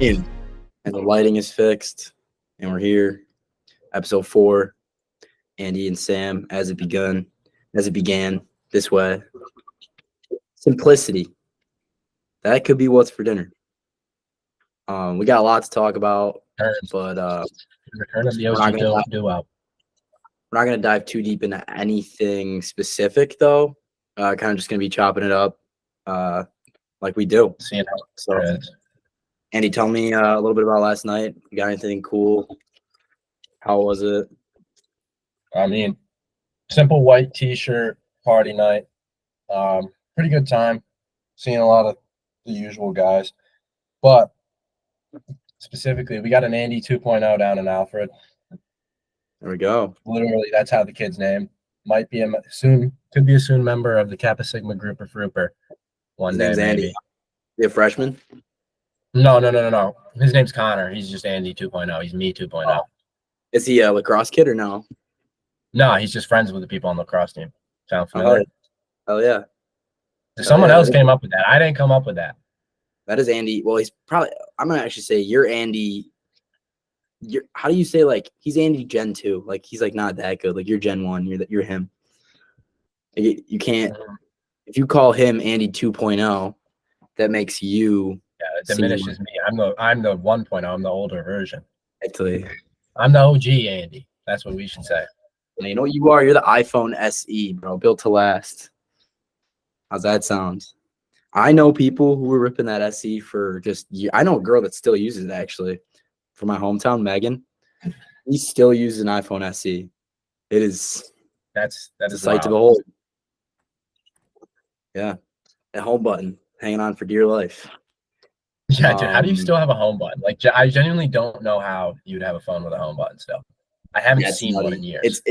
And the lighting is fixed, and we're here. Episode 4, Andy and Sam, as it began this way. Simplicity. That could be what's for dinner. We got a lot to talk about, but Return of the we're not OG gonna duo. we're not gonna dive too deep into anything specific, though. Kind of just gonna be chopping it up, like we do. Seeing how So, it is. Andy, tell me a little bit about last night. You got anything cool? How was it? I mean, simple white T-shirt party night. Pretty good time. Seeing a lot of the usual guys, but specifically, we got an Andy 2.0 down in Alfred. There we go. Literally, that's how the kid's name. Might be could be a soon member of the Kappa Sigma group of Rooper. One His day, name's maybe. Andy. You a freshman? No. His name's Connor. He's just Andy 2.0. He's me 2.0. Oh. Is he a lacrosse kid or no? No, he's just friends with the people on the lacrosse team. Sound familiar? Oh yeah. Someone else came up with that. I didn't come up with that. That is Andy. Well, he's probably. I'm gonna actually say you're Andy. How do you say, like, he's Andy Gen 2? Like, he's like not that good. Like, you're Gen 1. You're him. You can't. If you call him Andy 2.0, that makes you. Yeah, it diminishes me. I'm the 1.0. I'm the older version. Actually, I'm the OG Andy. That's what we should say. You know what you are? You're the iPhone SE, bro, built to last. How's that sound? I know people who were ripping that SE for just. I know a girl that still uses it, actually, from my hometown, Megan. He still uses an iPhone SE. It is. That's a sight to behold. Yeah, that home button hanging on for dear life. Yeah, dude. How do you still have a home button? Like, I genuinely don't know how you'd have a phone with a home button still. I haven't seen one in years.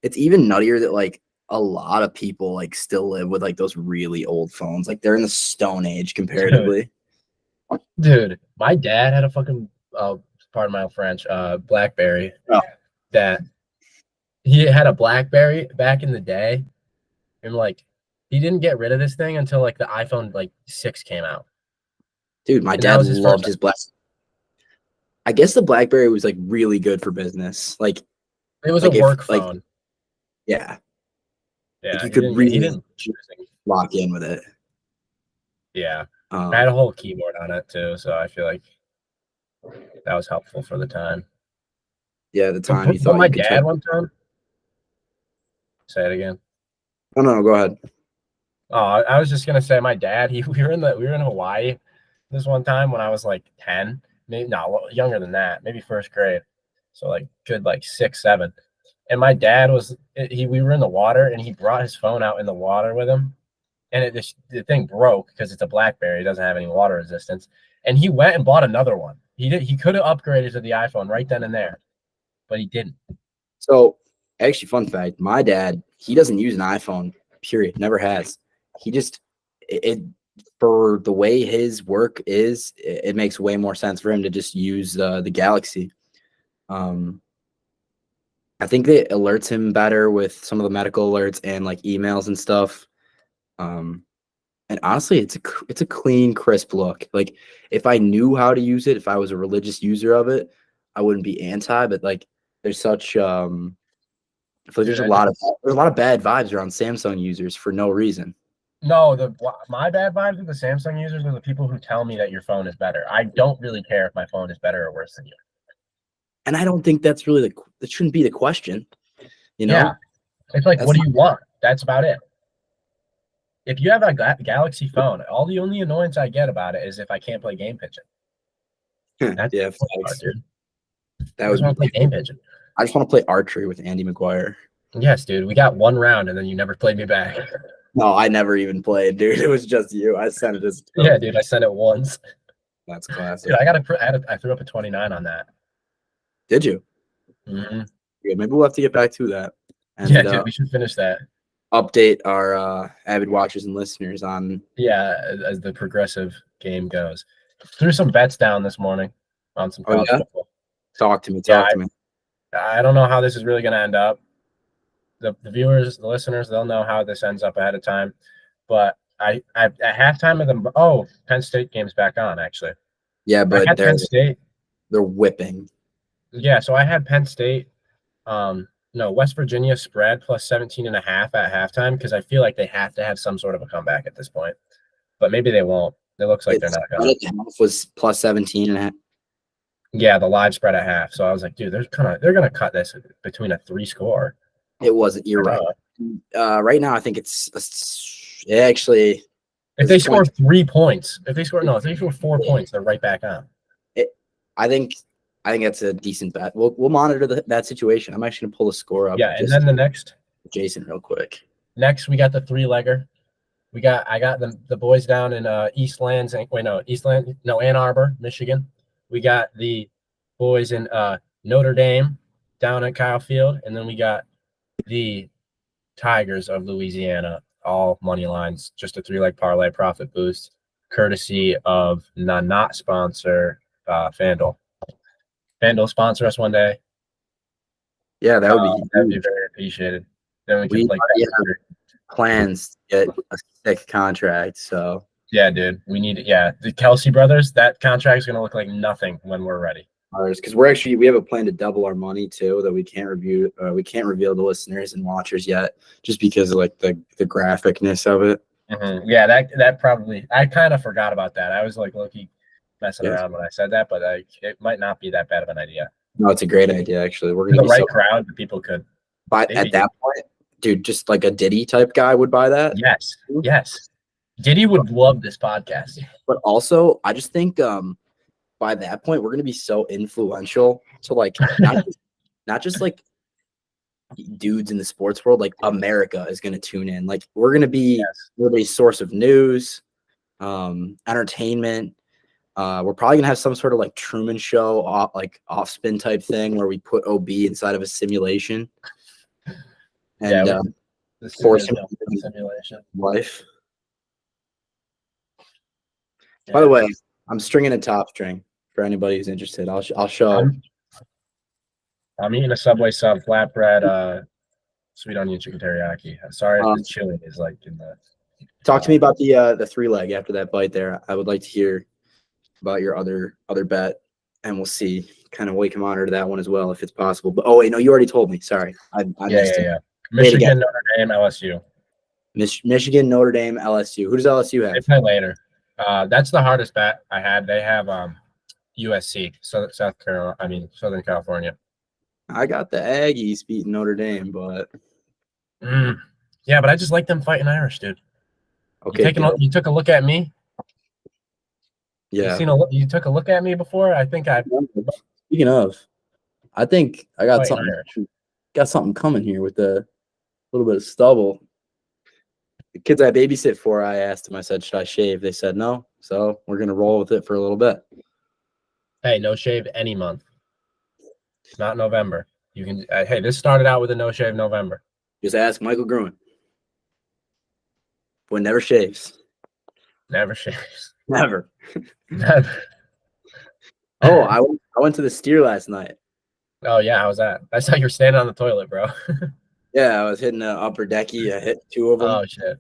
It's even nuttier that, like, a lot of people, like, still live with, like, those really old phones. Like, they're in the Stone Age comparatively. Dude, my dad had a fucking pardon my French, BlackBerry. Oh. That he had a BlackBerry back in the day, and like he didn't get rid of this thing until like the iPhone 6 came out. Dude, my dad loved his Black. I guess the BlackBerry was like really good for business. Like, it was a work phone. Yeah. Yeah, you could really lock in with it. Yeah. I had a whole keyboard on it too, so I feel like that was helpful for the time. Yeah, the time you thought my dad one time. Say it again. No, go ahead. Oh, I was just gonna say my dad. We were in Hawaii this one time when I was like 10, maybe younger than that, maybe first grade. So like good 6, 7. And my dad we were in the water and he brought his phone out in the water with him, and the thing broke because it's a BlackBerry. It doesn't have any water resistance. And he went and bought another one. He could have upgraded to the iPhone right then and there, but he didn't. So, actually, fun fact: my dad, he doesn't use an iPhone. Period. Never has. He just for the way his work is, it makes way more sense for him to just use the Galaxy. I think that alerts him better with some of the medical alerts and like emails and stuff. And honestly, it's a clean, crisp look. Like, if I knew how to use it, if I was a religious user of it, I wouldn't be anti. But like, there's such I feel like there's a lot of bad vibes around Samsung users for no reason. No, my bad vibes with the Samsung users are the people who tell me that your phone is better. I don't really care if my phone is better or worse than you. And I don't think that's really that shouldn't be the question. You know? Yeah. It's like, what do you want? That's about it. If you have a Galaxy phone, the only annoyance I get about it is if I can't play Game Pigeon. That's yeah, hard, dude. That was play Game Pigeon. I just want to play archery with Andy McGuire. Yes, dude. We got one round and then you never played me back. No, I never even played, dude. It was just you. I sent it as yeah, dude. I sent it once. That's classic. Dude, I threw up a 29 on that. Did you? Mm-hmm. Yeah, maybe we'll have to get back to that. And, yeah, dude, we should finish that. Update our avid watchers and listeners on as the progressive game goes. Threw some bets down this morning on some college football. Talk to me. I don't know how this is really going to end up. The viewers, the listeners, they'll know how this ends up ahead of time. But I at halftime of Penn State game's back on, actually. Yeah, I but had Penn State. they're whipping. Yeah, so I had Penn State. No, West Virginia spread plus 17.5 at halftime because I feel like they have to have some sort of a comeback at this point. But maybe they won't. It looks like they're It's not spread gonna. at half was plus 17 and a half. Yeah, the live spread at half. So I was like, dude, they're gonna cut this between a 3 score. It wasn't. You're right. Right now, I think actually If it's they score 20. 3 points, if they score 4 points, they're right back on. I think that's a decent bet. We'll monitor that situation. I'm actually gonna pull the score up. Yeah, and then Jason real quick. next we got the 3-legger. I got the boys down in Ann Arbor, Michigan. We got the boys in Notre Dame down at Kyle Field, and then we got the Tigers of Louisiana, all money lines, just a 3-leg parlay profit boost, courtesy of not sponsor FanDuel. FanDuel sponsor us one day. Yeah, that would be that'd be very appreciated. Then we could have plans to get a sick contract. So yeah, dude, we need it. Yeah, the Kelsey brothers. That contract is gonna look like nothing when we're ready. Because we have a plan to double our money too that we can't reveal to listeners and watchers yet, just because of like the graphicness of it. Mm-hmm. Yeah, that probably I kind of forgot about that. I was like low-key messing around when I said that, but it might not be that bad of an idea. No, it's a great idea actually. We're gonna the be right crowd. People could. But at that point, dude, just like a Diddy type guy would buy that. Yes. Diddy would love this podcast. But also, I just think by that point we're gonna be so influential to like not just like dudes in the sports world, like America is gonna tune in. Like we're gonna be everybody's source of news, entertainment. We're probably gonna have some sort of like Truman Show off spin type thing where we put OB inside of a simulation and force him to simulation life. Yeah. By the way, I'm stringing a top string for anybody who's interested. I'll show. I'm eating a Subway sub flatbread, sweet onion chicken teriyaki. Sorry if the chili is like in the. Talk to me about the 3-leg after that bite there. I would like to hear about your other bet, and we'll see kind of we can monitor that one as well if it's possible. But oh wait, no, you already told me. Sorry, I missed it. Michigan, Notre Dame, LSU. Michigan, Notre Dame, LSU. Who does LSU have? They play later. That's the hardest bet I had. They have USC, Southern California. I got the Aggies beating Notre Dame, but yeah, but I just like them fighting Irish, dude. Okay, you took a look at me. Yeah, you took a look at me before. I think Speaking of, I think I got something coming here with a little bit of stubble. The kids I babysit for, I asked them. I said, "Should I shave?" They said no. So we're gonna roll with it for a little bit. Hey, no shave any month. Not November. You can. Hey, this started out with a no shave November. Just ask Michael Gruen. Boy never shaves. Never shaves. Never. Never. Oh, I went to the Steer last night. Oh yeah, how was that? I saw you were standing on the toilet, bro. Yeah, I was hitting the upper decky. I hit 2 of them. Oh shit.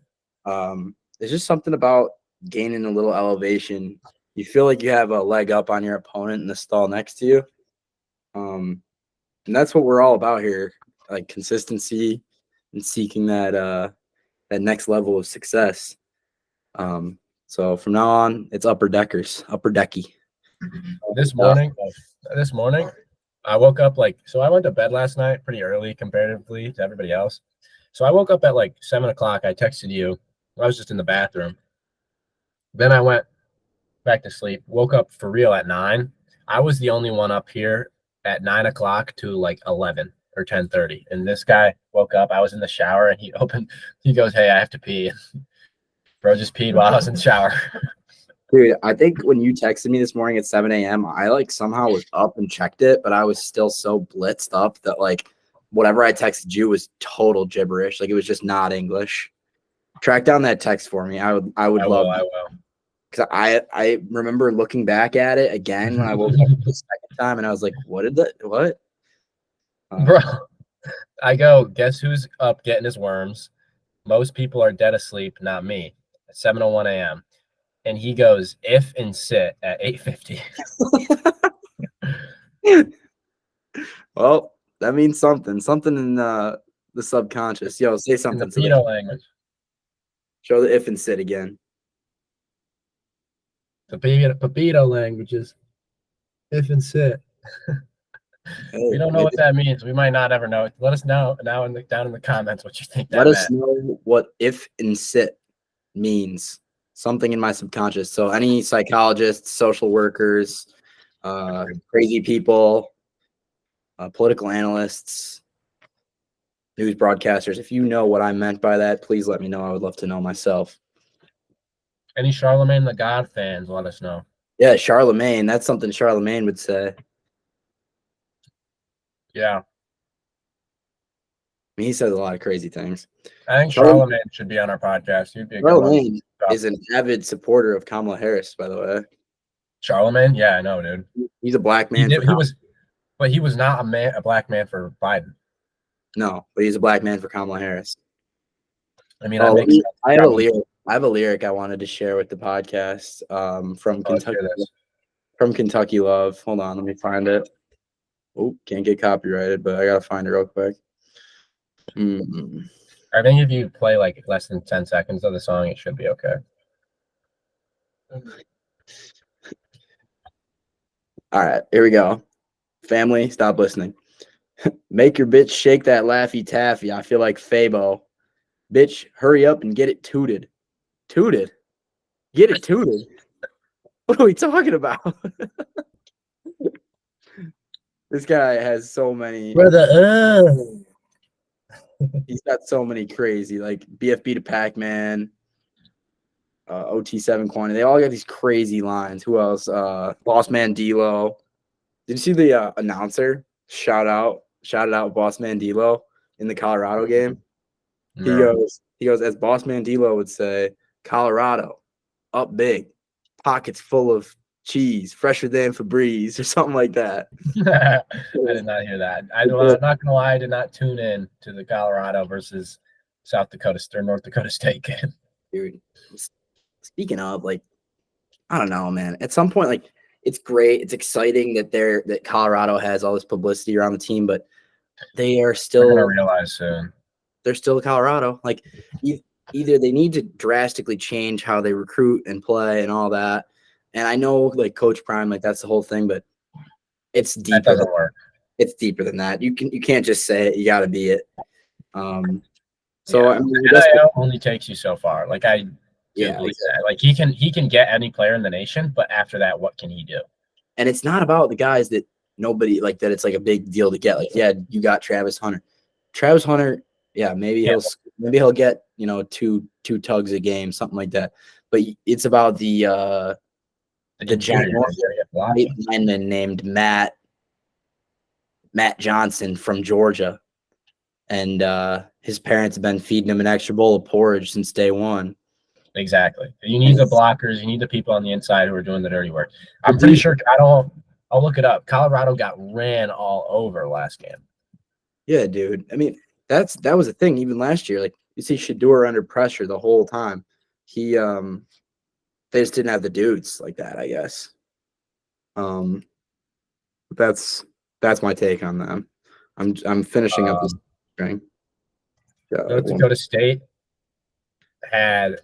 There's just something about gaining a little elevation. You feel like you have a leg up on your opponent in the stall next to you. And that's what we're all about here, like consistency and seeking that next level of success. So from now on, it's upper decky. This morning, I woke up I went to bed last night pretty early comparatively to everybody else. So I woke up at 7 o'clock. I texted you. I was just in the bathroom. Then I went back to sleep. Woke up for real at 9. I was the only one up here at 9 o'clock to 11 or 10:30. And this guy woke up. I was in the shower and he goes, "Hey, I have to pee." Bro just peed while I was in the shower. Dude, I think when you texted me this morning at 7 a.m., I somehow was up and checked it, but I was still so blitzed up that whatever I texted you was total gibberish. It was just not English. Track down that text for me. I would love it. I will. Because I remember looking back at it again when I woke up the second time, and I was like, what? Bro, I go, guess who's up getting his worms? Most people are dead asleep, not me. At 7:01 a.m. and he goes if and sit at 8:50. Well, that means something. Something in the subconscious. Yo, say In the something to pedo that. language. Show the if and sit again. The pedo languages. If and sit. We Hey, don't know maybe what that means. We might not ever know. Let us know now down in the comments what you think let that us meant. know what if and sit means. Something in my subconscious. So any psychologists, social workers, crazy people, political analysts, news broadcasters, if you know what I meant by that, please let me know. I would love to know myself. Any Charlemagne the God fans, let us know. Yeah, Charlemagne. That's something Charlemagne would say. Yeah. I mean, he says a lot of crazy things. I think Charlemagne should be on our podcast. He'd be a good one. Charlemagne is an avid supporter of Kamala Harris, by the way. Charlemagne? Yeah, I know, dude. He's a black He man for did, he Kamala. was, but he was not a black man for Biden. No, but he's a black man for Kamala Harris. I mean, that makes sense. I have a lyric. I have a lyric I wanted to share with the podcast from Kentucky. From Kentucky Love. Hold on, let me find it. Oh, can't get copyrighted, but I gotta find it real quick. I think if you play like less than 10 seconds of the song, it should be okay. All right, here we go. Family, stop listening. Make your bitch shake that Laffy Taffy. I feel like Fabo. Bitch, hurry up and get it tooted. Tooted? Get it tooted? What are we talking about? This guy has so many. He's got so many crazy, like BFB to Pac-Man, OT7 Quantity. They all got these crazy lines. Who else? Boss Man D-Lo. Did you see the announcer shout out Boss Man D-Lo in the Colorado game? No. He goes, as Boss Man D-Lo would say, Colorado, up big, pockets full of cheese, fresher than Febreze, or something like that. I did not hear that. I'm not gonna lie, I did not tune in to the Colorado versus South Dakota or North Dakota State game. Dude, speaking of, like, I don't know, man. At some point, like, it's great, it's exciting that Colorado has all this publicity around the team, but they are still gonna realize soon. They're still Colorado. Like, either they need to drastically change how they recruit and play and all that. And I know, like, Coach Prime, like, that's the whole thing, but it's deeper. That doesn't work. It's deeper than that. You can't just say it. You got to be it. I mean, NIL only takes you so far. Like, I do believe that. Like, he can get any player in the nation, but after that, what can he do? And it's not about the guys that nobody like that. It's like a big deal to get. Like, yeah, you got Travis Hunter. Yeah, maybe he'll get, you know, two tugs a game, something like that. But it's about the giant lineman named Matt Johnson from Georgia, and his parents have been feeding him an extra bowl of porridge since day one. Exactly. You need the blockers. You need the people on the inside who are doing the dirty work. I'm pretty sure. I'll look it up. Colorado got ran all over last game. Yeah, dude. I mean, that was a thing even last year. Like, you see Shedeur under pressure the whole time. They just didn't have the dudes like that, I guess. That's my take on them. I'm finishing up this string. North Dakota State had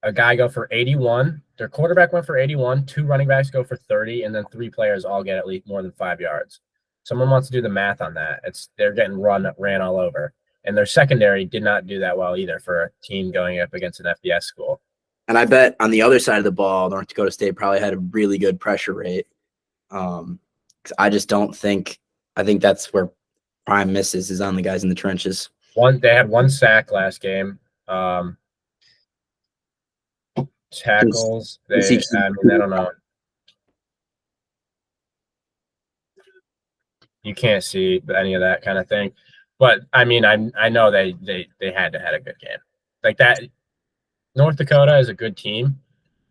a guy go for 81. Their quarterback went for 81. 2 running backs go for 30, and then 3 players all get at least more than 5 yards. Someone wants to do the math on that. They're getting ran all over, and their secondary did not do that well either for a team going up against an FBS school. And I bet on the other side of the ball, North Dakota State probably had a really good pressure rate. I just don't think. I think that's where Prime misses, is on the guys in the trenches. They had 1 sack last game. Tackles. I don't know. You can't see any of that kind of thing, but I mean, I know they had a good game like that. North Dakota is a good team,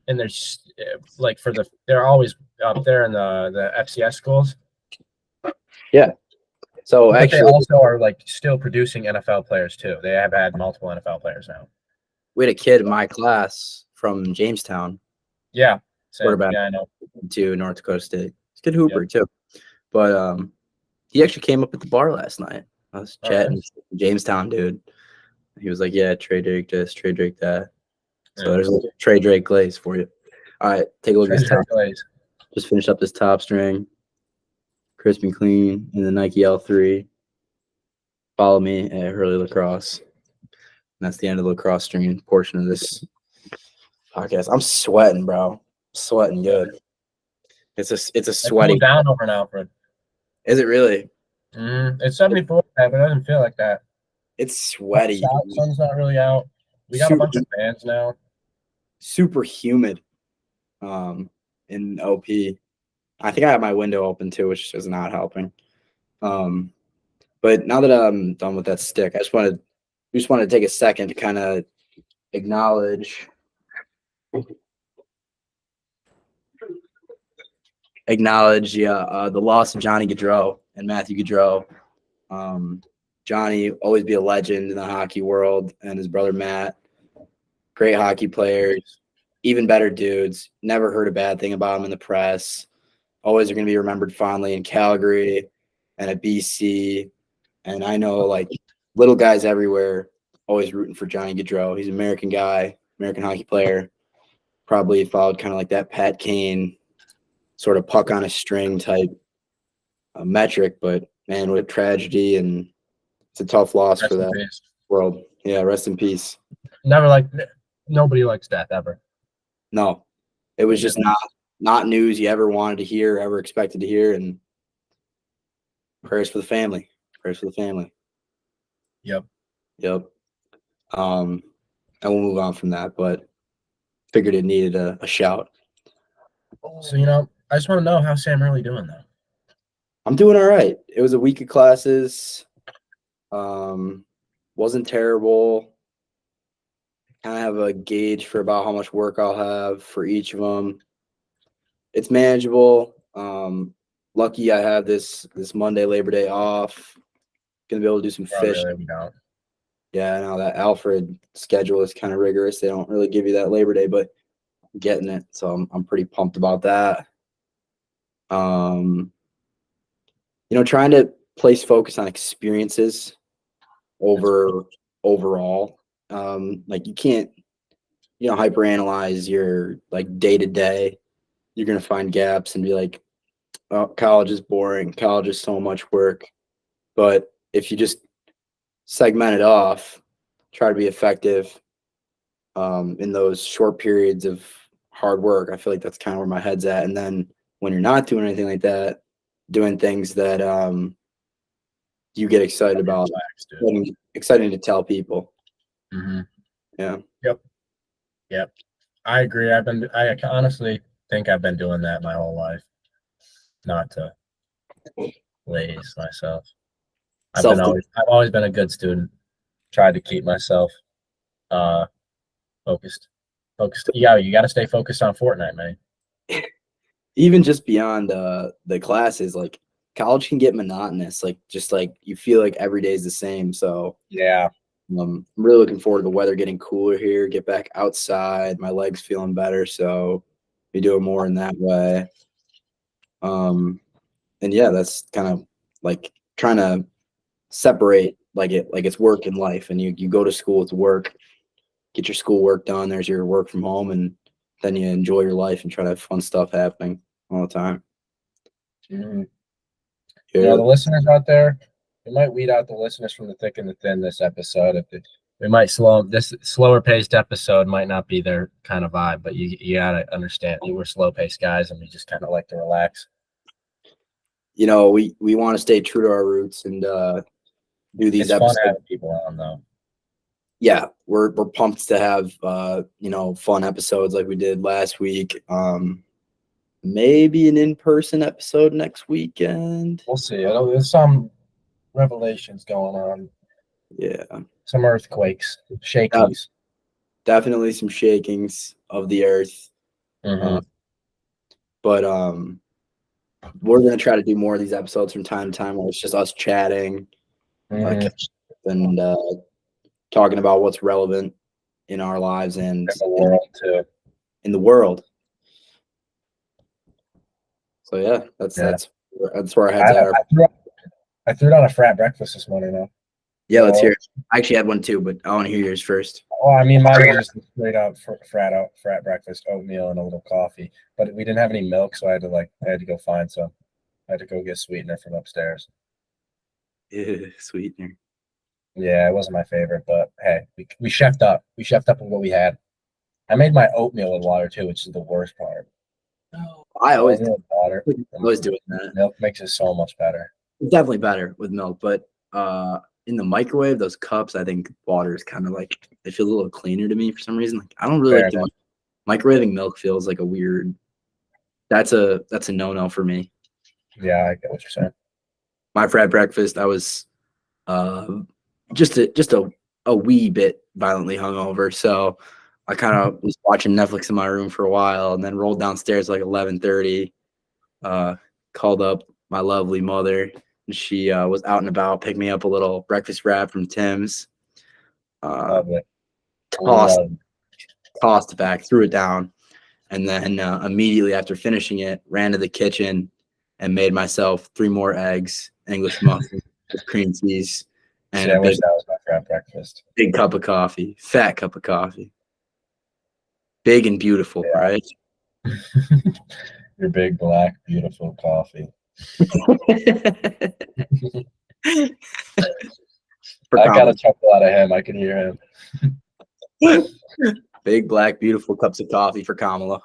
and they're always up there in the FCS schools. Yeah. So but actually, they also are like still producing NFL players too. They have had multiple NFL players now. we had a kid in my class from Jamestown, Yeah, same. quarterback Yeah, I know. to North Dakota State. He's a good Yep. hooper too. But he actually came up at the bar last night. I was Oh, chatting nice. with Jamestown dude. He was like, "Yeah, Trey Drake this, Trey Drake that." So Yeah. there's a little Trey Drake glaze for you. All right, take a look at this Treasure top. Glaze. Just finish up this top string, crisp and clean, in the Nike L3. Follow me at Hurley Lacrosse. And that's the end of the lacrosse string portion of this podcast. I'm sweating, bro. Sweating good. It's a It sweaty. cooled down over in Alfred. Is it really? It's 74, but it doesn't feel like that. It's sweaty. Sun's not really out. We got a Super, bunch of fans now. super humid. In OP. I think I have my window open too, which is not helping. But now that I'm done with that stick, I just wanted to take a second to kind of acknowledge the loss of Johnny Gaudreau and Matthew Gaudreau. Johnny always be a legend in the hockey world, and his brother Matt, great hockey players, even better dudes. Never heard a bad thing about them in the press. Always are going to be remembered fondly in Calgary and at BC. And I know like little guys everywhere always rooting for Johnny Gaudreau. He's an American guy, American hockey player. Probably followed kind of like that Pat Kane sort of puck on a string type metric, but man, what a tragedy, and it's a tough loss Rest for in that peace. world. Yeah, rest in peace. Nobody likes death ever. No, it was just not news you ever wanted to hear, ever expected to hear, and prayers for the family. Prayers for the family. Yep. And we'll move on from that, but figured it needed a shout. So I just want to know how samherle doing though. I'm doing all right. It was a week of classes. Wasn't terrible. Kind of have a gauge for about how much work I'll have for each of them. It's manageable. Lucky I have this Monday, Labor Day off. Gonna be able to do some fishing. Really, we don't. Yeah, I know that Alfred schedule is kind of rigorous. They don't really give you that Labor Day, but I'm getting it. So I'm pretty pumped about that. Trying to place focus on experiences over overall. Like you can't, hyperanalyze your like day to day. You're gonna find gaps and be like, oh, college is boring. College is so much work. But if you just segment it off, try to be effective in those short periods of hard work, I feel like that's kind of where my head's at. And then when you're not doing anything like that, doing things that you get excited about, exciting to tell people. Mm-hmm. Yeah. Yep. I agree. I honestly think I've been doing that my whole life. Not to laze myself. I've always been a good student. Tried to keep myself focused. You got to stay focused on Fortnite, man. Even just beyond the classes, like college can get monotonous. Like just like you feel like every day is the same. So yeah, I'm really looking forward to the weather getting cooler here. Get back outside. My legs feeling better, so be doing more in that way. And yeah, that's kind of like trying to separate like it's work and life, and you go to school to work, get your school work done. There's your work from home, and then you enjoy your life and try to have fun stuff happening all the time. Mm-hmm. Yeah, the listeners out there, we might weed out the listeners from the thick and the thin this episode. We might this slower paced episode might not be their kind of vibe, but you gotta understand we're slow paced guys and we just kind of like to relax. We want to stay true to our roots and do these episodes. Fun having people on though. Yeah, we're pumped to have fun episodes like we did last week. Maybe an in-person episode next weekend. We'll see. There's some revelations going on. Yeah. Some earthquakes, shakings. Definitely some shakings of the earth. Mm-hmm. But we're going to try to do more of these episodes from time to time where it's just us chatting and talking about what's relevant in our lives and In the world too. in the world. So yeah, that's Yeah. that's where our heads at. I threw down a frat breakfast this morning though. Yeah, let's So, hear it. I actually had one too, but I want to hear yours first. well, I mean, mine was just a straight up frat breakfast, oatmeal and a little coffee. But we didn't have any milk, so I had to go find some. I had to go get sweetener from upstairs. Ew, sweetener. Yeah, it wasn't my favorite, but hey, we chefed up. We chefed up with what we had. I made my oatmeal with water too, which is the worst part. I always Oatmeal with water. doing that. Milk makes it so much better. It's definitely better with milk, but in the microwave, those cups, I think water is kind of like it feels a little cleaner to me for some reason. Like I don't really like microwaving milk. Feels like a weird. That's a no for me. Yeah, I get what you're saying. My frat breakfast, I was just a wee bit violently hungover, so I kind of was watching Netflix in my room for a while, and then rolled downstairs like 11:30. Called up my lovely mother. She was out and about, picked me up a little breakfast wrap from Tim's. Lovely. Tossed it back, threw it down, and then immediately after finishing it, ran to the kitchen and made myself 3 more eggs, English muffins with cream cheese, and I wish that was my frat breakfast. Big cup of coffee, fat cup of coffee, big and beautiful, right? Your big, black, beautiful coffee. I got a chuckle out of him. I can hear him. Big, black, beautiful cups of coffee for Kamala.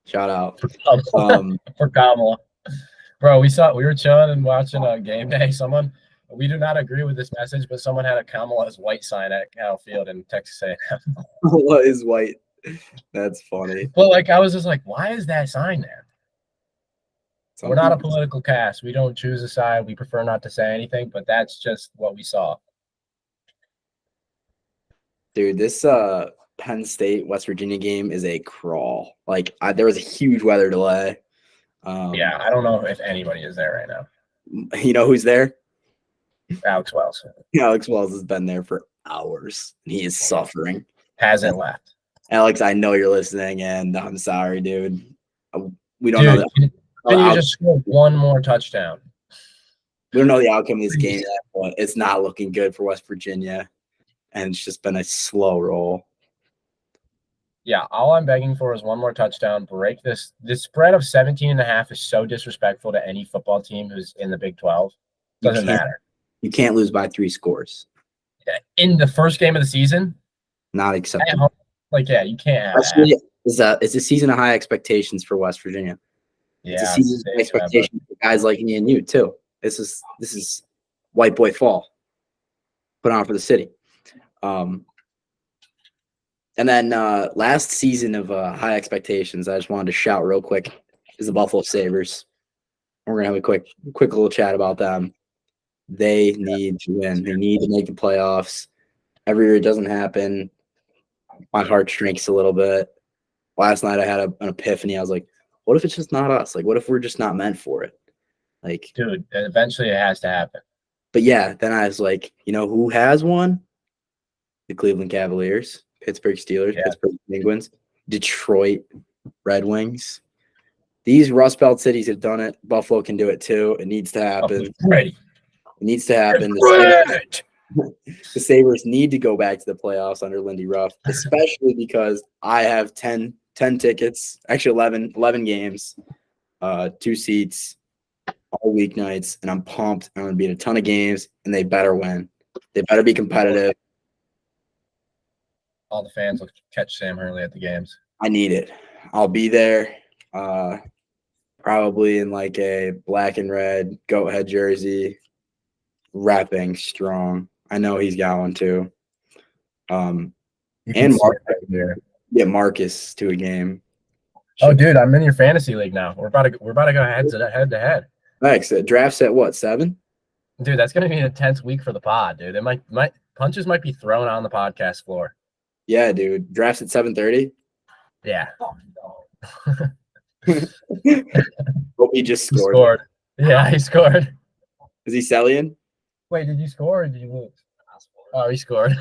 Shout out. For Kamala. Bro, we were chilling and watching a game day. We do not agree with this message, but someone had a Kamala's white sign at Cal Field in Texas A&M. What is white? That's funny. Well, like I was just like, why is that sign there? We're not a political cast. We don't choose a side. We prefer not to say anything, but that's just what we saw. Dude, this Penn State West Virginia game is a crawl. Like there was a huge weather delay. Yeah, I don't know if anybody is there right now. You know who's there? Alex Wells. Alex Wells has been there for hours, and he is suffering. Hasn't left. Alex, I know you're listening, and I'm sorry, dude. We don't know that. Can you just score one more touchdown? We don't know the outcome of this game yet, but it's not looking good for West Virginia, and it's just been a slow roll. Yeah, all I'm begging for is one more touchdown. Break this. This spread of 17.5 is so disrespectful to any football team who's in the Big 12. Doesn't matter. You can't lose by 3 scores. In the first game of the season? Not acceptable. Like, yeah, you can't. Actually, it's a season of high expectations for West Virginia. Yeah, it's a season of expectations for guys like me and you too. This is white boy fall. Put on for the city. And then last season of high expectations, I just wanted to shout real quick is the Buffalo Sabres. We're gonna have a quick little chat about them. They need to win. They need to make the playoffs. Every year it doesn't happen. My heart shrinks a little bit. Last night I had an epiphany. I was like, what if it's just not us? Like, what if we're just not meant for it? Like, dude, eventually it has to happen. But yeah, then I was like, you know who has won? The Cleveland Cavaliers, Pittsburgh Steelers, Pittsburgh Penguins, Detroit Red Wings. These Rust Belt cities have done it. Buffalo can do it too. It needs to happen. Ready. It needs to happen. The Sabres need to go back to the playoffs under Lindy Ruff, especially because I have 10 tickets, actually 11 games, 2 seats, all weeknights, and I'm pumped. I'm going to be in a ton of games, and they better win. They better be competitive. All the fans will catch Sam Hurley at the games. I need it. I'll be there, probably in like a black and red goat head jersey, repping strong. I know he's got one too. And Marcus to a game. Oh, dude, I'm in your fantasy league now. We're about to go head to head. Thanks. Draft's at what, 7? Dude, that's gonna be an intense week for the pod, dude. It might punches might be thrown on the podcast floor. Yeah, dude. Draft's at 7:30. Yeah. Hope he just scored. Yeah, he scored. Is he selling? Wait, did you score or did you lose? Oh, he scored.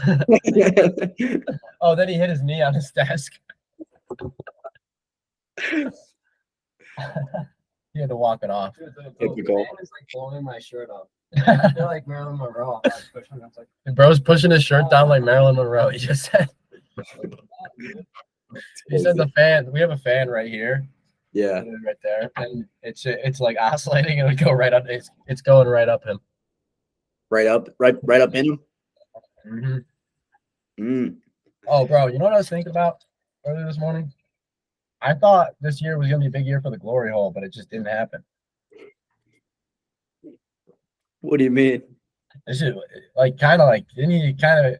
Oh, then he hit his knee on his desk. He had to walk it off. Typical. Man is like blowing my shirt off. I feel like Marilyn Monroe. I was pushing. I was like, Bro's pushing his shirt down like Marilyn Monroe. He just said. He said the fan. We have a fan right here. Yeah. Right there, and it's like oscillating, and it would go right up. It's going right up him. Right up in him. Mm-hmm. Mm. Oh, bro, you know what I was thinking about earlier this morning? I thought this year was gonna be a big year for the glory hole, but it just didn't happen. What do you mean? This is like kind of like didn't he kind of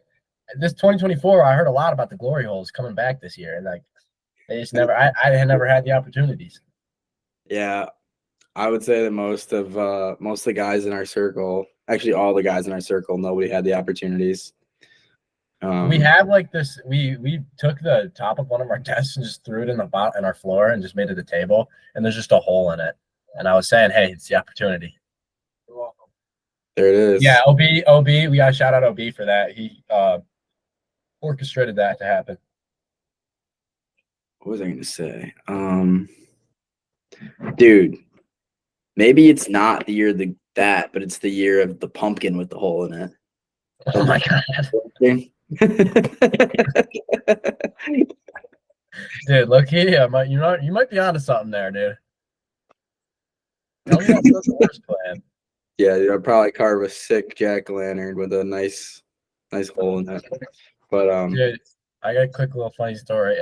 this 2024? I heard a lot about the glory holes coming back this year, and like they just never. I had never had the opportunities. Yeah, I would say that most of the guys in our circle, actually all the guys in our circle, nobody had the opportunities. We have like this. We took the top of one of our desks and just threw it in our floor and just made it a table, and there's just a hole in it. And I was saying, hey, it's the opportunity. you're welcome. There it is. Yeah, OB. We got to shout out OB for that. He orchestrated that to happen. What was I going to say? Dude, maybe it's not the year of that, but it's the year of the pumpkin with the hole in it. Oh my god, dude! Look here, you might be onto something there, dude. Tell me that's the worst plan. Yeah, dude, I'd probably carve a sick jack-o'-lantern with a nice hole in it. But Dude, I got a quick little funny story.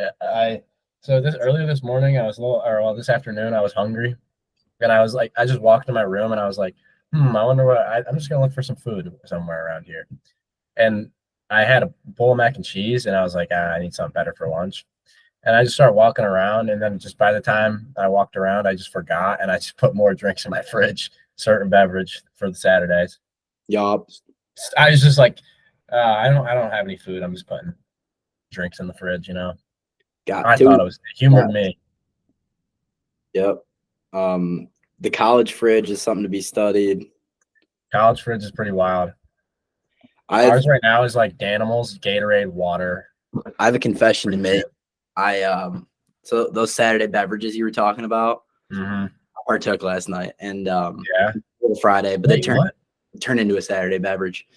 So earlier this morning, I was this afternoon, I was hungry, and I was like, I just walked in my room, and I was like, I wonder what I'm just gonna look for some food somewhere around here, and I had a bowl of mac and cheese, and I was like, I need something better for lunch, and I just started walking around, and then just by the time I walked around, I just forgot, and I just put more drinks in my fridge, certain beverage for the Saturdays. yup. I was just like, I don't have any food. I'm just putting drinks in the fridge, you know. I thought it humored me. Yep. The college fridge is something to be studied. College fridge is pretty wild. Ours right now is like Danimals, Gatorade, water. I have a confession to make. So those Saturday beverages you were talking about, I partook last night, and Friday, but they turned into a Saturday beverage.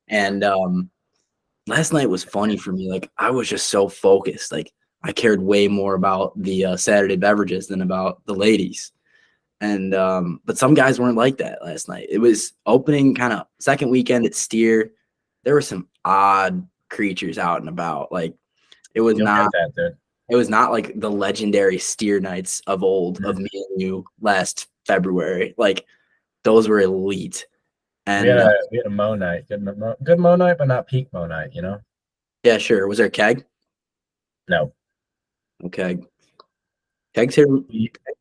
And last night was funny for me. Like I was just so focused. Like I cared way more about the Saturday beverages than about the ladies. And but some guys weren't like that last night. It was opening kind of second weekend at Steer. There were some odd creatures out and about. Like it was it was not like the legendary Steer nights of old of me and you last February. Like those were elite. And we had a Mo night, good Mo night, but not peak Mo night, you know. Yeah, sure. Was there a keg? No. Okay. Kegs hit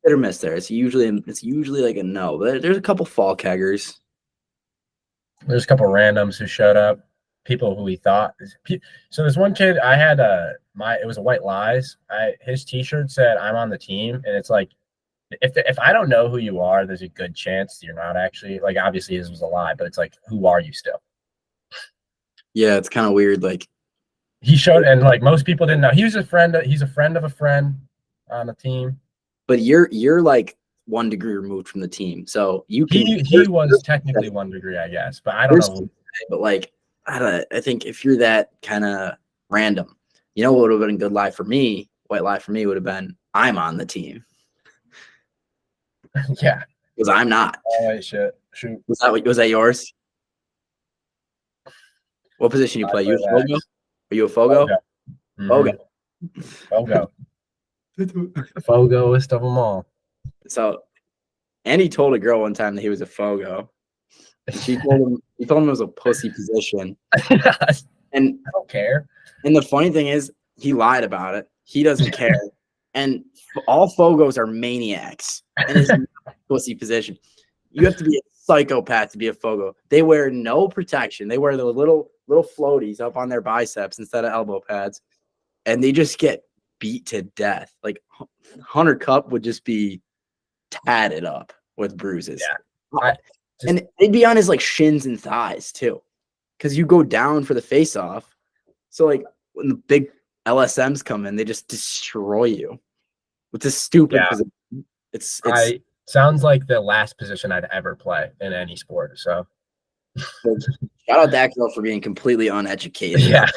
or miss there. It's usually like a no, but there's a couple fall keggers. There's a couple randoms who showed up, people who we thought. So there's one kid I had it was a White Lies. His T-shirt said "I'm on the team," and it's like if I don't know who you are, there's a good chance you're not actually. Like obviously his was a lie, but it's like who are you still? Yeah, it's kind of weird. Like he showed, and like most people didn't know he was a friend. He's a friend of a friend on the team. But you're like 1 degree removed from the team, so you can. He was technically 1 degree, I guess, but I don't know. But like, I think if you're that kind of random, you know what would have been a good lie for me? White lie for me would have been I'm on the team. Yeah, because I'm not. Oh wait, shoot. Was that yours? What position you play? You a Fogo? Are you a Fogo? Fogo. Fogo. Fogoist of them all. So, and he told a girl one time that he was a Fogo. And he told him it was a pussy position. And I don't care. And the funny thing is, he lied about it. He doesn't care. And all Fogos are maniacs. And it's a pussy position. You have to be a psychopath to be a Fogo. They wear no protection. They wear the little floaties up on their biceps instead of elbow pads. And they just get beat to death. Like Hunter Cup would just be tatted up with bruises. Yeah. And they'd be on his like shins and thighs too. because you go down for the face off. So like when the big LSMs come in, they just destroy you. It's a stupid Yeah. position. It's sounds like the last position I'd ever play in any sport. So shout out that girl for being completely uneducated. yeah.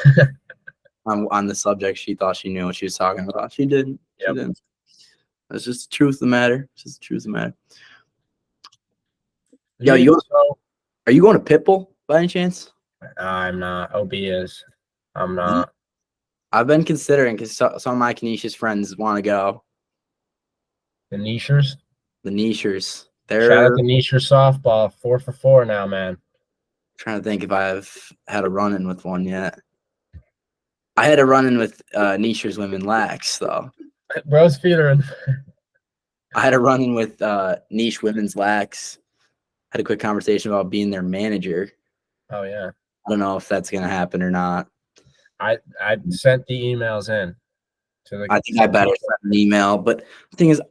On the subject, she thought she knew what she was talking about. She didn't. She Yep. didn't. That's just the truth of the matter. It's just the truth of the matter. Yo, are you going to Pitbull by any chance? I'm not. OB is. I'm not. I've been considering because some of my Canisius friends want to go. The Nichers. The Nichers. Shout out to Nicher softball. 4 for 4 now, man. Trying to think if I've had a run-in with one yet. I had a run-in with Nichers women lax though. Bro's feet are in. I had a run-in with niche women's lax. Had a quick conversation about being their manager. Oh yeah. I don't know if that's gonna happen or not. I sent the emails in to the. I think I better send an email. But the thing is,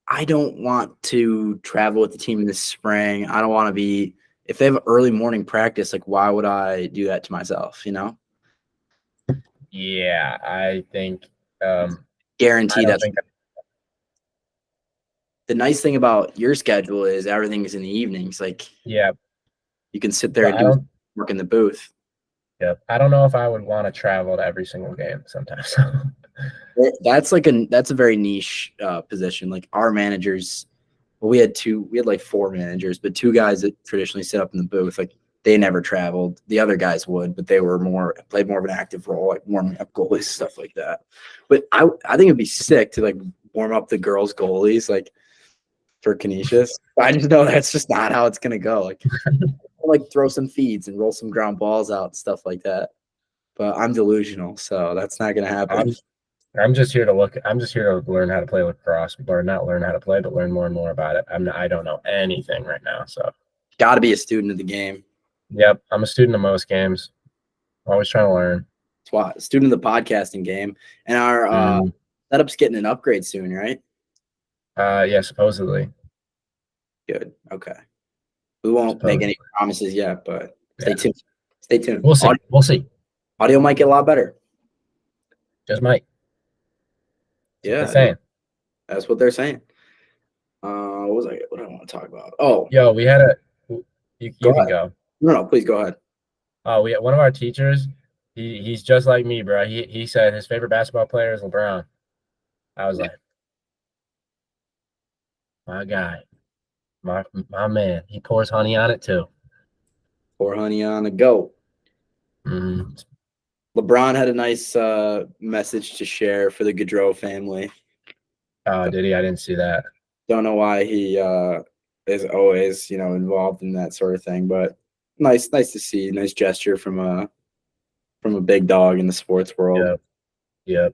I don't want to travel with the team in the spring. I don't want to be. If they have early morning practice, like why would I do that to myself? You know. Yeah, I think. Guaranteed that's. The nice thing about your schedule is everything is in the evenings. Like, yeah, you can sit there and do work in the booth. Yeah, I don't know if I would want to travel to every single game sometimes. That's a very niche position. Like our managers, well, we had like 4 managers, but 2 guys that traditionally sit up in the booth, like they never traveled. The other guys would, but they played more of an active role, like warming up goalies, stuff like that. But I think it'd be sick to like warm up the girls' goalies, like for Canisius. I just know that's just not how it's gonna go. Like throw some feeds and roll some ground balls out, stuff like that. But I'm delusional, so that's not gonna happen. I'm just here to look. I'm just here to learn how to play lacrosse, or not learn how to play, but learn more and more about it. I don't know anything right now, so got to be a student of the game. Yep, I'm a student of most games. Always trying to learn. That's why student of the podcasting game, and our setup's getting an upgrade soon, right? Yeah, supposedly. Good. Okay. We won't make any promises yet, but stay tuned. Stay tuned. We'll see. We'll see. Audio might get a lot better. Just might. Yeah, saying. That's what they're saying. What do I want to talk about? Oh, yo, we had a. You can go. No, please go ahead. Oh, we had one of our teachers. He's just like me, bro. He said his favorite basketball player is LeBron. I was like, my guy, my man. He pours honey on it too. Pour honey on a goat. LeBron had a nice message to share for the Gaudreau family. Did he? I didn't see that. Don't know why he is always, involved in that sort of thing, but nice to see. Nice gesture from a big dog in the sports world. Yep.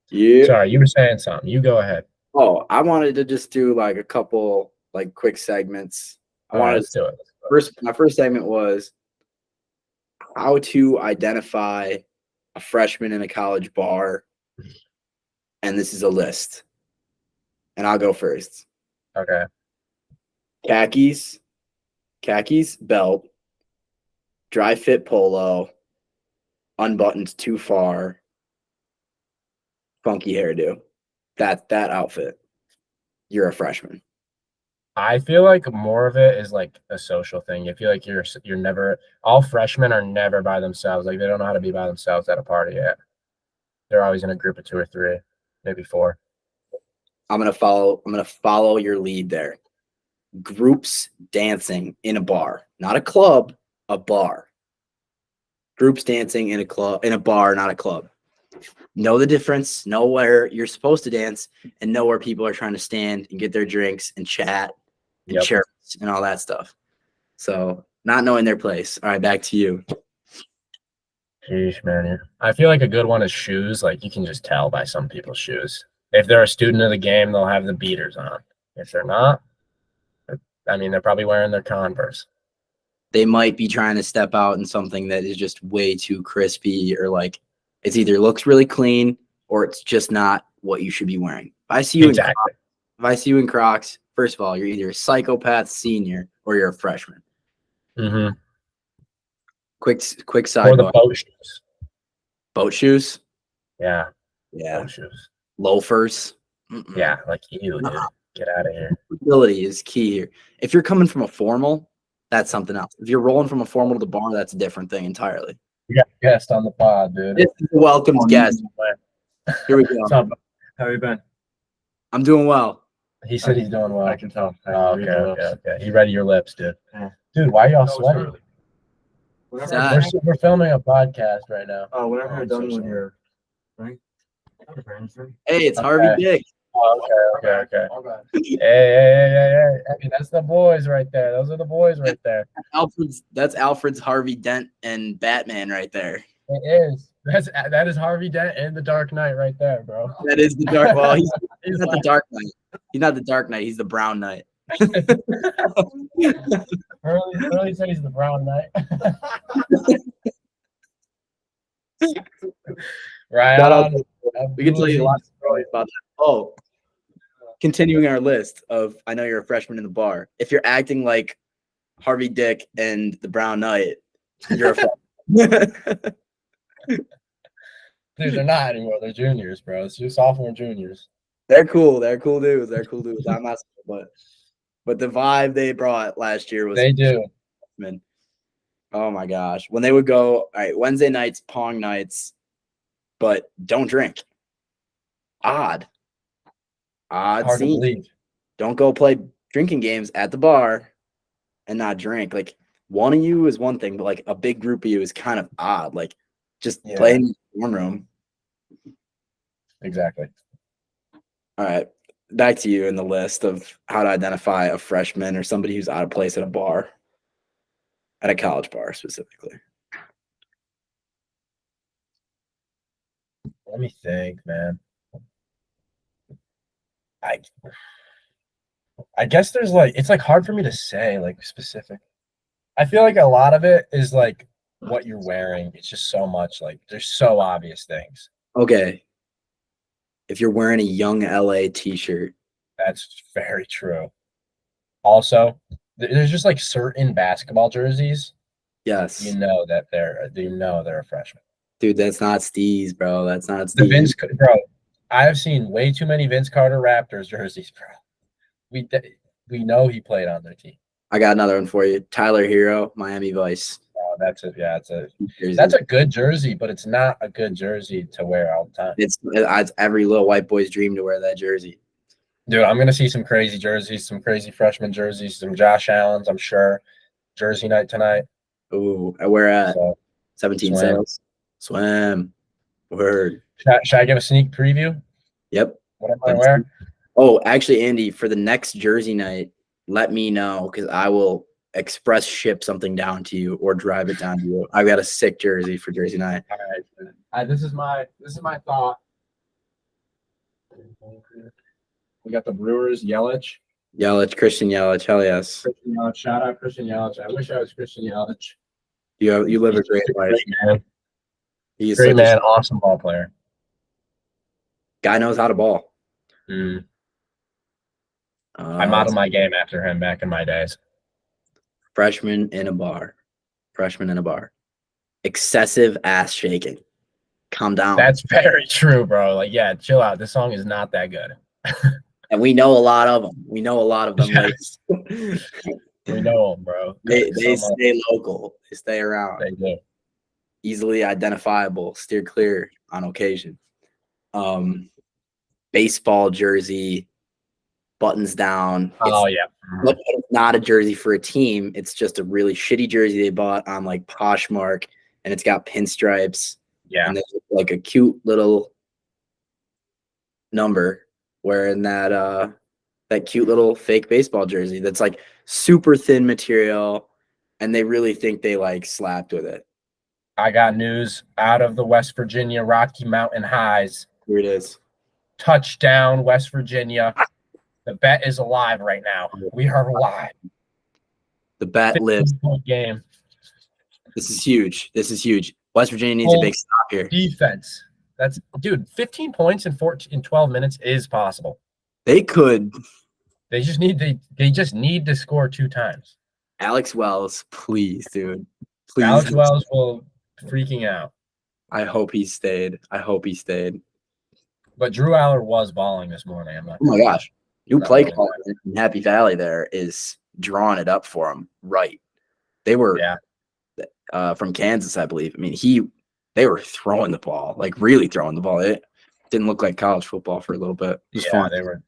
Yeah. Sorry, you were saying something. You go ahead. Oh, I wanted to just do like a couple like quick segments. Let's do it. My first segment was how to identify a freshman in a college bar, and this is a list. And I'll go first. Okay. Khakis, belt, dry fit polo, unbuttoned too far, funky hairdo. That outfit. You're a freshman. I feel like more of it is like a social thing. I feel like you're never. All freshmen are never by themselves. Like they don't know how to be by themselves at a party yet. They're always in a group of 2 or 3, maybe 4. I'm gonna follow your lead there. Groups dancing in a bar, not a club, a bar. Groups dancing in a bar, not a club. Know the difference, know where you're supposed to dance, and know where people are trying to stand and get their drinks and chat and chirp and all that stuff. So not knowing their place. All right, back to you. Sheesh, man. I feel like a good one is shoes. Like you can just tell by some people's shoes. If they're a student of the game, they'll have the beaters on. If they're not, they're probably wearing their Converse. They might be trying to step out in something that is just way too crispy, or like it's either looks really clean or it's just not what you should be wearing. If I see you in Crocs, first of all, you're either a psychopath senior or you're a freshman. Mm-hmm. Quick Or the sidebar. boat shoes. Boat shoes. Yeah, Yeah. boat shoes. Loafers. Mm-mm. Yeah, like you, dude. Nuh-uh. Get out of here. Ability is key here. If you're coming from a formal, that's something else. If you're rolling from a formal to the bar, that's a different thing entirely. We got a guest on the pod, dude. This is a welcomed guest. Here we go. What's up? How you been? I'm doing well. He said he's doing well. I can tell. Oh, okay. He read your lips, dude. Yeah. Dude, why are y'all sweating? Whenever, We're filming a podcast right now. whenever you're done with sorry. your thing. Hey, it's Okay. Harvey Dick. Oh, okay. Hey. Hey, that's the boys right there. Those are the boys right there. That's Alfred's Harvey Dent and Batman right there. It is. That is Harvey Dent and the Dark Knight right there, bro. That is the dark. Well, he's not the like, Dark Knight. He's not the Dark Knight. He's the Brown Knight. Early said he's the Brown Knight. Right Shout on. out we can tell you a lot of stories about that. Oh, continuing our list of I know you're a freshman in the bar. If you're acting like Harvey Dick and the Brown Knight, you're a freshman. Dude, they're not anymore. They're juniors, bro. It's just sophomore juniors. They're cool. They're cool dudes. I'm not, but the vibe they brought last year was They do. man. Oh my gosh. When they would go, all right, Wednesday nights, pong nights, but don't drink. Odd Hard to scene. believe. Don't go play drinking games at the bar and not drink. Like one of you is one thing, but like a big group of you is kind of odd. Like just playing in the dorm room. Exactly. All right. Back to you in the list of how to identify a freshman or somebody who's out of place at a bar. At a college bar specifically. Let me think, man. I guess there's like it's like hard for me to say like specific. I feel like a lot of it is like what you're wearing. It's just so much like there's so obvious things. Okay. If you're wearing a Young LA t-shirt. That's very true. Also, there's just like certain basketball jerseys. Yes. You know they're a freshman. Dude, that's not Steez, bro. That's not Steez. The Vince, bro. I have seen way too many Vince Carter Raptors jerseys, bro. We know he played on their team. I got another one for you. Tyler Hero, Miami Vice. Oh, that's it. Yeah, that's a good jersey, but it's not a good jersey to wear all the time. It's every little white boy's dream to wear that jersey. Dude, I'm gonna see some crazy jerseys, some crazy freshman jerseys, some Josh Allen's, I'm sure. Jersey night tonight. Ooh, where at? So, 17 swim. sales. Swim. Word. Should I give a sneak preview? Yep. What am I wearing? Oh, actually, Andy, for the next Jersey night, let me know because I will express ship something down to you or drive it down to you. I've got a sick jersey for Jersey night. All right. This is my thought. We got the Brewers, Yelich. Christian Yelich, hell yes. Christian Yelich. Shout out Christian Yelich. I wish I was Christian Yelich. You live a great life. Great man. He's Great man, awesome ball player. Guy knows how to ball. I modeled my game after him back in my days. Freshman in a bar. Excessive ass shaking. Calm down. That's very true, bro. Like, yeah, chill out. This song is not that good. And we know a lot of them. Yes. We know them, bro. They stay local. They stay around. They do. Easily identifiable. Steer clear on occasion. Baseball jersey, buttons down. Oh yeah. But it's not a jersey for a team. It's just a really shitty jersey they bought on like Poshmark, and it's got pinstripes. Yeah. And there's like a cute little number wearing that cute little fake baseball jersey that's like super thin material, and they really think they like slapped with it. I got news out of the West Virginia Rocky Mountain Highs. Here it is. Touchdown, West Virginia. The bet is alive right now. We are live. The bet lives. Game. This is huge. West Virginia needs a big stop here. Defense. That's 15 points in 12 minutes is possible. They could. They just need to score 2 times. Alex Wells, please, dude. Please. Alex Wells will freaking out. I hope he stayed. But Drew Aller was balling this morning. I'm not. Oh my gosh. New Not play really call in Happy Valley there is drawing it up for him. Right. They were from Kansas, I believe. I mean, they were throwing the ball, like really throwing the ball. It didn't look like college football for a little bit. It was fun. They were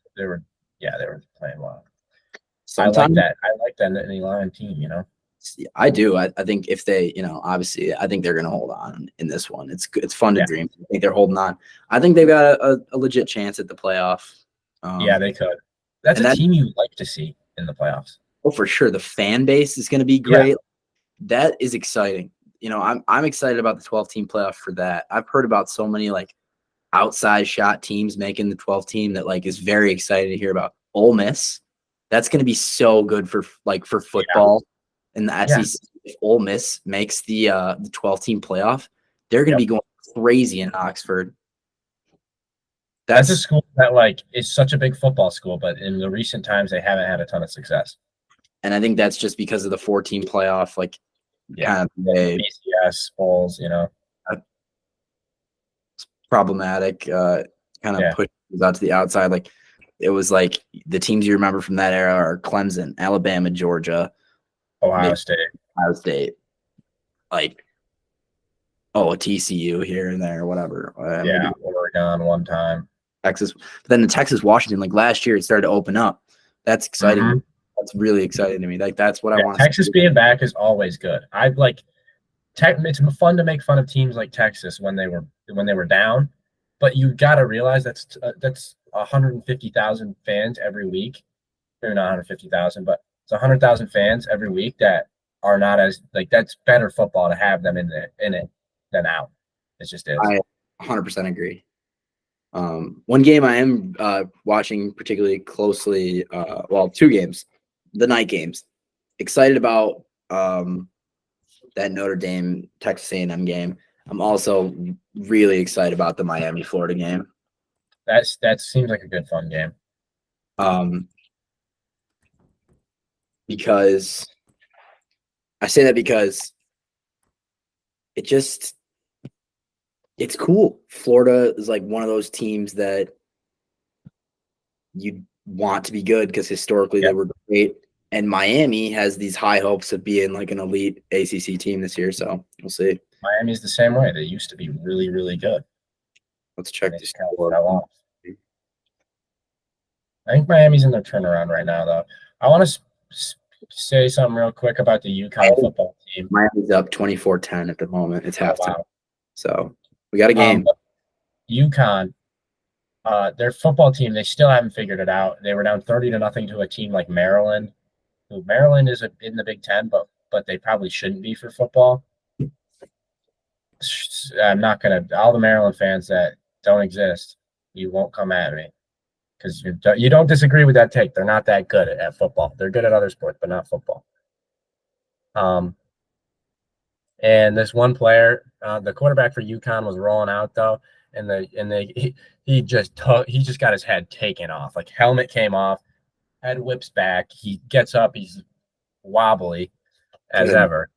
playing well. Sometimes I like that Nittany Lion team, you know. I do. I think if they, obviously, I think they're going to hold on in this one. It's fun to dream. I think they're holding on. I think they've got a legit chance at the playoff. They could. That's a team you like to see in the playoffs. Oh, for sure. The fan base is going to be great. Yeah. That is exciting. I'm excited about the 12-team playoff for that. I've heard about so many like outside shot teams making the 12 team that like is very excited to hear about. Ole Miss. That's going to be so good for football. Yeah. In the SEC, if Ole Miss makes the 12-team playoff, they're going to be going crazy in Oxford. That's a school that like is such a big football school, but in the recent times they haven't had a ton of success. And I think that's just because of the 4-team playoff, like kind of BCS bowls, problematic. Kind of pushes out to the outside. Like it was like the teams you remember from that era are Clemson, Alabama, Georgia. Ohio State, like TCU here and there, whatever. Maybe Oregon one time, Texas. But then the Texas Washington, like last year, it started to open up. That's exciting. Mm-hmm. That's really exciting to me. Like that's what I want. Texas being back is always good. I like. It's fun to make fun of teams like Texas when they were down, but you got to realize that's 150,000 fans every week. Maybe not 150,000, but it's 100,000 fans every week that are not as like that's better football to have them in it than out. It just is. I 100% agree. One game I am watching particularly closely. Two games, the night games. Excited about that Notre Dame Texas A&M game. I'm also really excited about the Miami Florida game. That seems like a good fun game. Because I say that because it's cool. Florida is like one of those teams that you want to be good because historically they were great. And Miami has these high hopes of being like an elite ACC team this year. So we'll see. Miami's the same way. They used to be really, really good. Let's check this out. I think Miami's in their turnaround right now, though. I want to say something real quick about the UConn football team. Miami's up 24-10 at the moment. It's halftime. Wow. So we got a game. UConn, their football team, they still haven't figured it out. They were down 30-0 to a team like Maryland. Maryland is in the Big Ten, but they probably shouldn't be for football. I'm not going to – all the Maryland fans that don't exist, you won't come at me. Because you don't disagree with that take. They're not that good at football. They're good at other sports, but not football. And this one player, the quarterback for UConn was rolling out though, he just got his head taken off. Like helmet came off, head whips back. He gets up, he's wobbly as ever,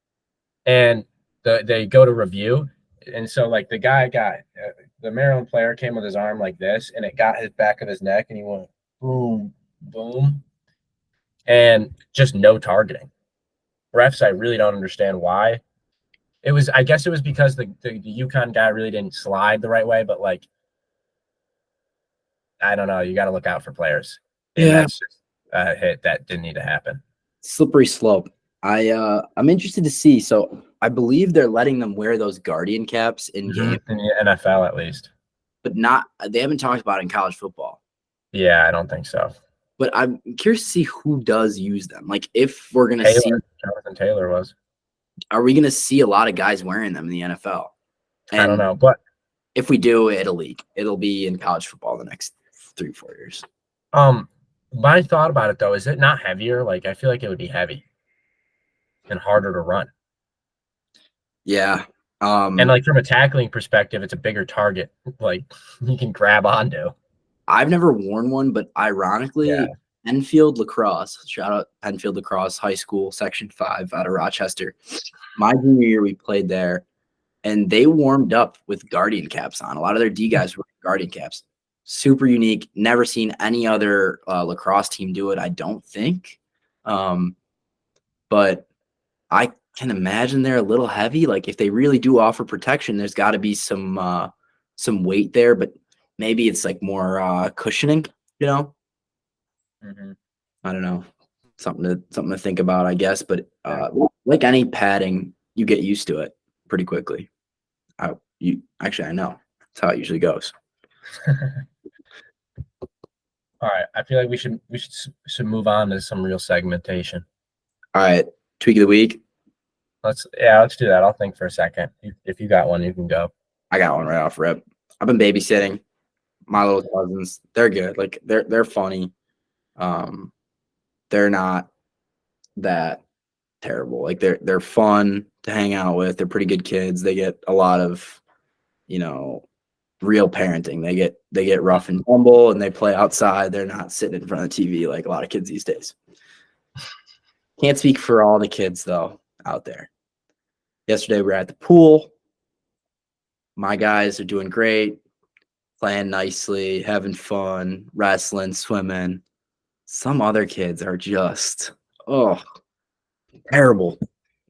and they go to review, and so like the guy got. The Maryland player came with his arm like this, and it got his back of his neck, and he went boom, boom, and just no targeting. Refs, I really don't understand why. I guess it was because the UConn guy really didn't slide the right way, but like, I don't know. You got to look out for players. And that's just a hit that didn't need to happen. Slippery slope. I'm interested to see. So I believe they're letting them wear those Guardian caps in game. In the NFL at least. But they haven't talked about it in college football. Yeah, I don't think so. But I'm curious to see who does use them. Like if we're going to see. Jonathan Taylor was. Are we going to see a lot of guys wearing them in the NFL? And I don't know. But if we do, it'll be in college football the next 3-4 years. My thought about it though, is it not heavier? Like I feel like it would be heavy and harder to run. Yeah. And like from a tackling perspective, it's a bigger target. Like you can grab onto. I've never worn one, but ironically, Penfield Lacrosse. Shout out Penfield Lacrosse High School, Section 5 out of Rochester. My junior year, we played there, and they warmed up with Guardian caps on. A lot of their D guys were Guardian caps. Super unique. Never seen any other lacrosse team do it, I don't think. But I can imagine they're a little heavy. Like if they really do offer protection, there's got to be some weight there, but maybe it's like more cushioning, you know? Mm-hmm. I don't know. Something to think about, I guess. But like any padding, you get used to it pretty quickly. I know. That's how it usually goes. All right. I feel like we should move on to some real segmentation. All right. Tweak of the week. Let's do that. I'll think for a second. If you got one, you can go. I got one right off rip. I've been babysitting my little cousins. They're good. Like they're funny. They're not that terrible. Like they're fun to hang out with. They're pretty good kids. They get a lot of, real parenting. They get rough and tumble and they play outside. They're not sitting in front of the TV like a lot of kids these days. Can't speak for all the kids though out there. Yesterday we were at the pool. My guys are doing great, playing nicely, having fun, wrestling, swimming. Some other kids are just terrible.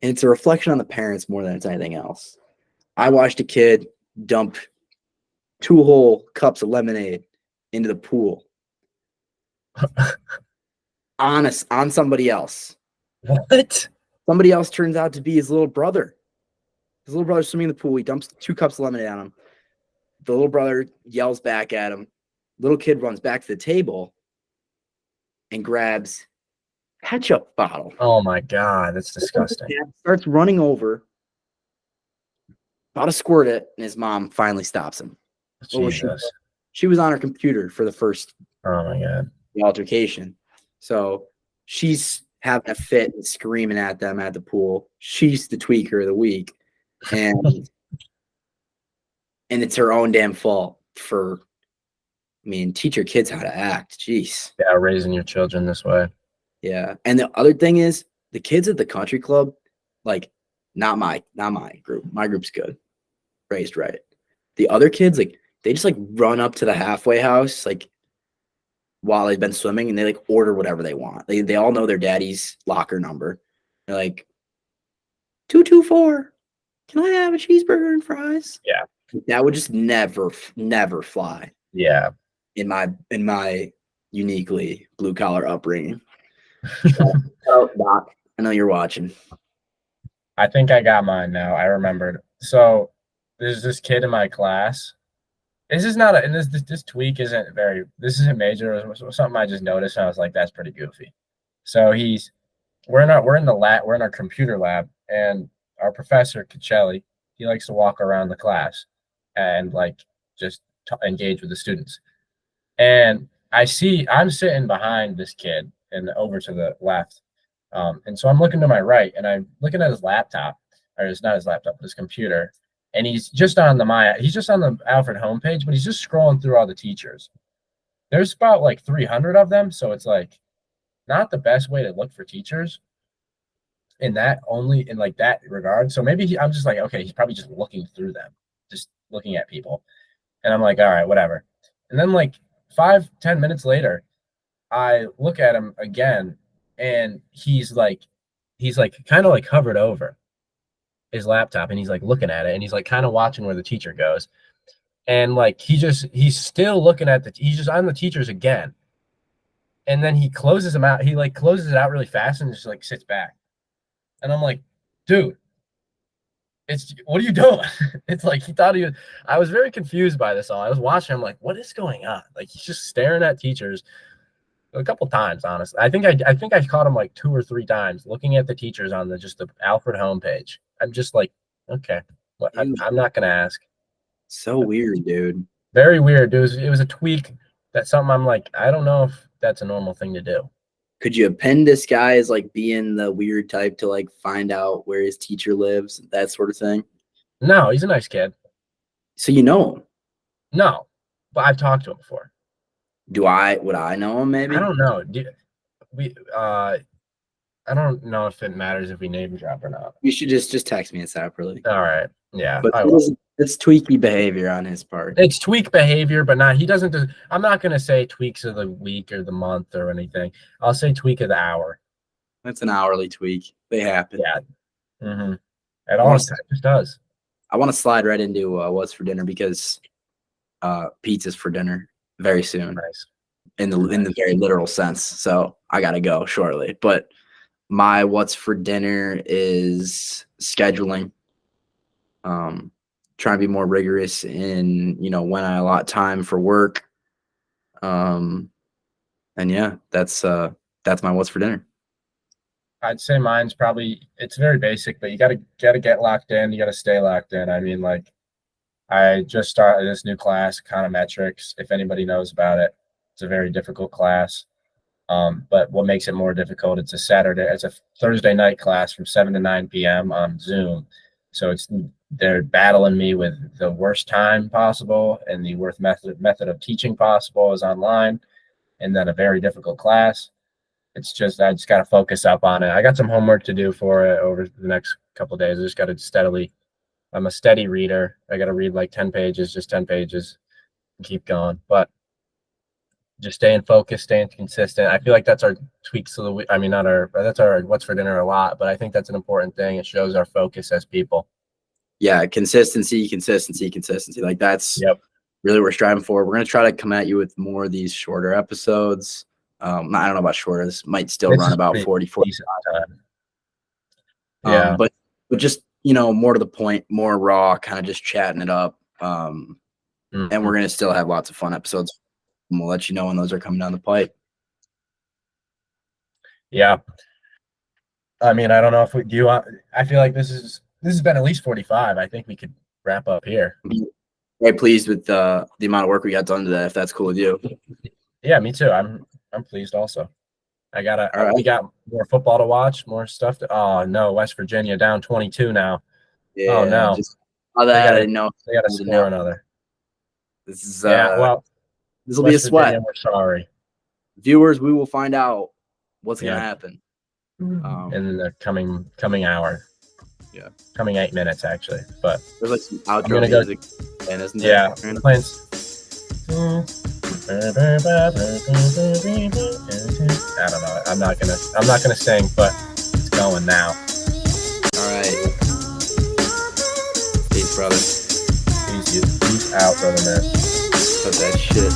And it's a reflection on the parents more than it's anything else. I watched a kid dump 2 whole cups of lemonade into the pool on somebody else. What? Somebody else turns out to be his little brother. His little brother's swimming in the pool. He dumps 2 cups of lemonade on him. The little brother yells back at him. Little kid runs back to the table and grabs ketchup bottle. Oh my God, that's disgusting. Starts running over, about to squirt it, and his mom finally stops him. Jesus. She was on her computer for the first the altercation. So she's having a fit and screaming at them at the pool. She's the tweaker of the week. And it's her own damn fault for, teach your kids how to act. Jeez. Yeah, raising your children this way. Yeah. And the other thing is the kids at the country club, like not my group. My group's good. Raised right. The other kids, like, they just like run up to the halfway house, like while they've been swimming, and they like order whatever they want. They all know their daddy's locker number. They're like, 224. Can I have a cheeseburger and fries? Yeah. That would just never fly. Yeah. In my uniquely blue collar upbringing. Doc, I know you're watching. I think I got mine now. I remembered. So there's this kid in my class. This is not this tweak isn't major. It was something I just noticed, and I was like, that's pretty goofy. So we're in our computer lab, and our professor Cacelli, he likes to walk around the class and like just engage with the students. And I'm sitting behind this kid and over to the left. And so I'm looking to my right, and I'm looking at his laptop, or it's not his laptop, but his computer. And he's just on the Alfred homepage, but he's just scrolling through all the teachers. There's about like 300 of them, so it's like not the best way to look for teachers in that regard. So maybe I'm just like, okay, he's probably just looking through them, just looking at people. And I'm like, all right, whatever. And then like 5-10 minutes later, I look at him again, and he's like kind of like hovered over his laptop, and he's like looking at it, and he's like kind of watching where the teacher goes. And like he's still looking at he's just on the teachers again. And then he closes them out. He like closes it out really fast and just like sits back. And I'm like, dude, what are you doing? It's like I was very confused by this all. I was watching him like, what is going on? Like he's just staring at teachers a couple times, honestly. I think I caught him like 2 or 3 times looking at the teachers on the Alfred homepage. I'm just like, okay, I'm not gonna ask. So weird, dude. Very weird. It was a tweak. That's something I'm like, I don't know if that's a normal thing to do. Could you append this guy as like being the weird type to like find out where his teacher lives, that sort of thing? No, he's a nice kid. So you know him? No, but I've talked to him before. Would I know him maybe? I don't know. I don't know if it matters if we name drop or not. You should just text me separately. All right. Yeah, But I will. it's tweaky behavior on his part. It's tweak behavior, but not. He doesn't. I'm not gonna say tweaks of the week or the month or anything. I'll say tweak of the hour. That's an hourly tweak. They happen. Yeah. Mm-hmm. It all just does. I want to slide right into what's for dinner because pizza's for dinner very soon. Nice. In the very literal sense. So I gotta go shortly. But my what's for dinner is scheduling. Trying to be more rigorous in, when I allot time for work. And yeah, that's my what's for dinner. I'd say mine's probably, it's very basic, but you gotta get locked in. You gotta stay locked in. I mean, like, I just started this new class, econometrics. If anybody knows about it, it's a very difficult class. But what makes it more difficult, it's a Thursday night class from 7 to 9 p.m. on Zoom. So they're battling me with the worst time possible and the worst method of teaching possible is online, and then a very difficult class. It's just, I just got to focus up on it. I got some homework to do for it over the next couple of days. I just got to I'm a steady reader. I got to read like 10 pages, just 10 pages and keep going. But just staying focused, staying consistent. I feel like that's our tweaks of the week. I mean, that's our what's for dinner a lot, but I think that's an important thing. It shows our focus as people. Yeah, consistency. Like that's really what we're striving for. We're going to try to come at you with more of these shorter episodes. I don't know about shorter. This might still run about 40 time. Yeah. But just, more to the point, more raw, kind of just chatting it up. And we're going to still have lots of fun episodes. And we'll let you know when those are coming down the pipe. Yeah. I mean, I don't know if we do. I feel like this has been at least 45. I think we could wrap up here. Very pleased with the amount of work we got done today, if that's cool with you. Yeah, me too. I'm pleased also. We got more football to watch, more stuff oh no, West Virginia down 22 now. Yeah, oh no. I didn't know. They gotta score another. This is this will be a sweat. Virginia, we're sorry. Viewers, we will find out what's gonna happen. In the coming hour. Yeah. Coming 8 minutes actually. But there's like some outro music and isn't there? Yeah. Playing. I don't know. I'm not gonna sing, but it's going now. All right. Peace, brother. Peace out, brother man. Put that shit.